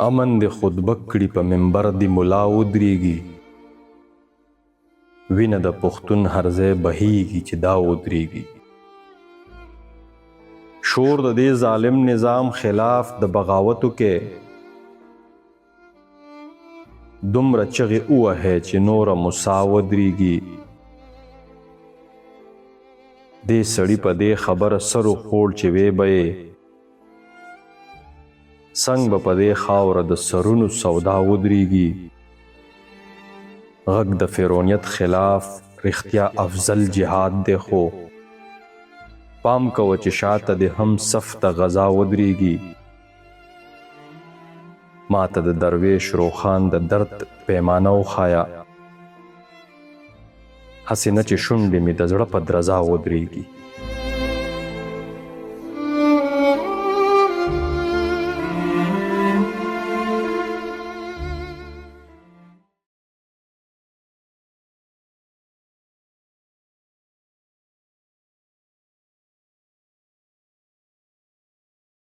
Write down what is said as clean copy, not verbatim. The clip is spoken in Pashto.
امن د خطبه کړي په منبر دی ملا ودرېږي، وینه د پښتون هر ځای بهیږي چې دا ودرېږي. شور د دې ظالم نظام خلاف د بغاوتو کې دومره چغې ووهئ چې نوره موسا ودرېږي. دې سړي په دې خبره سر وخوړ چې وی به یې څنګ به په دې خاوره د سرونو سودا ودرېږي. غږ د فرعونیت خلاف رښتیا افضل جهاد دی، خو پام کوه چې شاته د هم صف ته غزا ودرېږي. ما ته د درویش روخان د درد پیمانه وښایه، هسې نه چې شونډې مې د زړه په درزا ودرېږي.